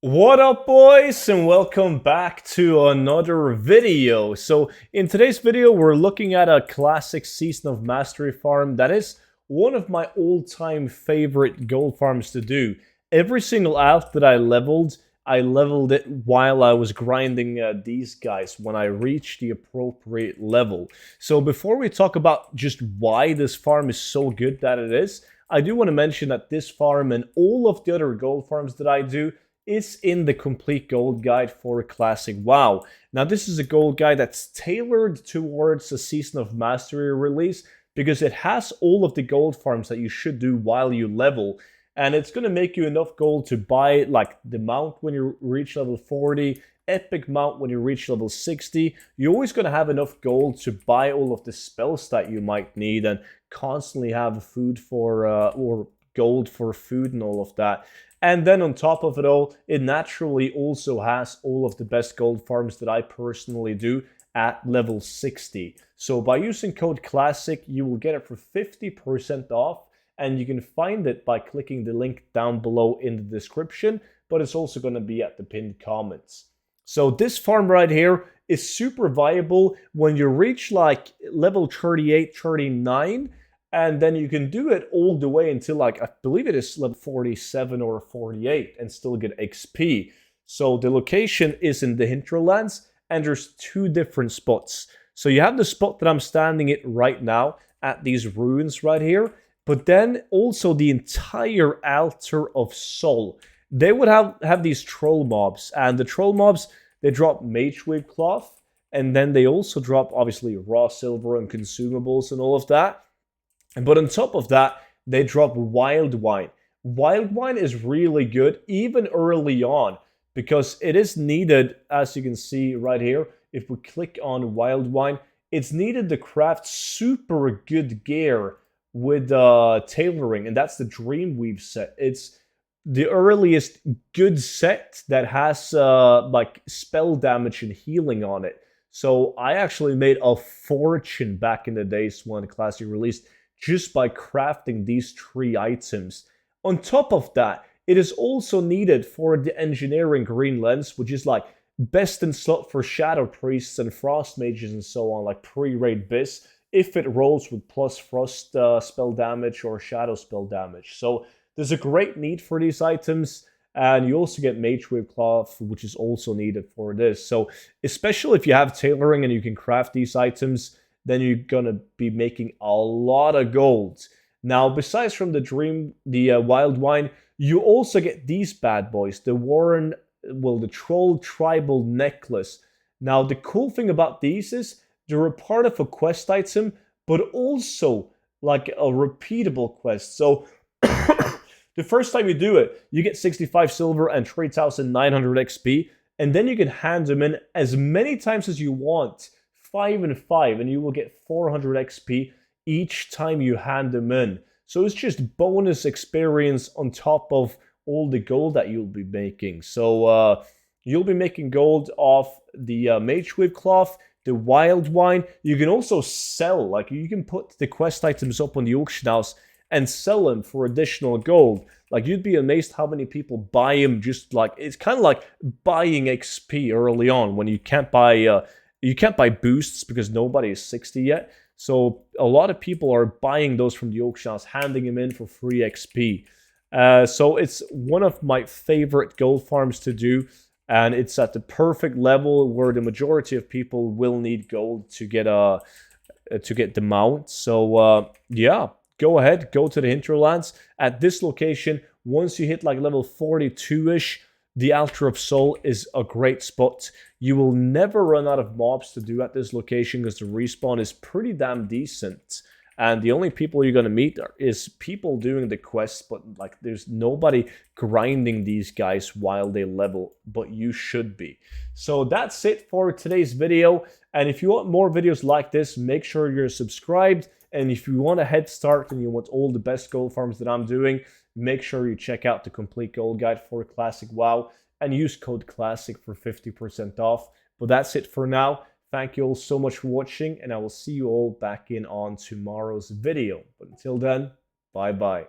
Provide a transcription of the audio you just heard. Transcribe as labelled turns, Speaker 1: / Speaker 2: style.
Speaker 1: What up, boys, and welcome back to another video. So in today's video, we're looking at a classic Season of Mastery farm that is one of my all-time favorite gold farms to do. Every single alf that I leveled it while I was grinding these guys when I reached the appropriate level. So before we talk about just why this farm is so good that it is, I do want to mention that this farm and all of the other gold farms that I do is in the complete gold guide for Classic WoW. Now, this is a gold guide that's tailored towards a Season of Mastery release because it has all of the gold farms that you should do while you level. And it's going to make you enough gold to buy like the mount when you reach level 40, epic mount when you reach level 60. You're always going to have enough gold to buy all of the spells that you might need and constantly have food for, or gold for food and all of that. And then on top of it all, it naturally also has all of the best gold farms that I personally do at level 60. So by using code CLASSIC, you will get it for 50% off, and you can find it by clicking the link down below in the description, but it's also going to be at the pinned comments. So this farm right here is super viable when you reach like level 38, 39, and then you can do it all the way until like, I believe it is level 47 or 48 and still get XP. So the location is in the hinterlands and there's two different spots. So you have the spot that I'm standing at right now at these ruins right here, but then also the entire Altar of Sol. They would have these troll mobs, and the troll mobs, they drop mage wave cloth, and then they also drop obviously raw silver and consumables and all of that. But on top of that, they drop wild wine. Wild wine is really good, even early on, because it is needed, as you can see right here. If we click on wild wine, it's needed to craft super good gear with tailoring, and that's the Dreamweave set. It's the earliest good set that has like spell damage and healing on it. So I actually made a fortune back in the days when the Classic released, just by crafting these three items. On top of that, it is also needed for the engineering green lens, which is like best in slot for shadow priests and frost mages and so on, like pre-raid bis, if it rolls with plus frost spell damage or shadow spell damage. So there's a great need for these items, and you also get mage wave cloth, which is also needed for this. So especially if you have tailoring and you can craft these items, then you're gonna be making a lot of gold. Now, besides from the wild wine, you also get these bad boys, the troll tribal necklace. Now, the cool thing about these is they're a part of a quest item, but also like a repeatable quest. So the first time you do it, you get 65 silver and 3,900 XP, and then you can hand them in as many times as you want. 5 and 5, and you will get 400 XP each time you hand them in. So it's just bonus experience on top of all the gold that you'll be making. So you'll be making gold off the mage wave cloth, the wild wine. You can also sell, like you can put the quest items up on the auction house and sell them for additional gold. Like, you'd be amazed how many people buy them. Just like, it's kind of like buying XP early on when you can't buy boosts because nobody is 60 yet. So a lot of people are buying those from the auction house, handing them in for free XP. So it's one of my favorite gold farms to do. And it's at the perfect level where the majority of people will need gold to get the mount. So yeah, go ahead, go to the hinterlands. At this location, once you hit like level 42-ish, the Altar of Sol is a great spot. You will never run out of mobs to do at this location because the respawn is pretty damn decent. And the only people you're going to meet is people doing the quests, but like there's nobody grinding these guys while they level, but you should be. So that's it for today's video. And if you want more videos like this, make sure you're subscribed. And if you want a head start and you want all the best gold farms that I'm doing, make sure you check out the complete gold guide for Classic WoW and use code CLASSIC for 50% off. But that's it for now. Thank you all so much for watching, and I will see you all back in on tomorrow's video. But until then, bye-bye.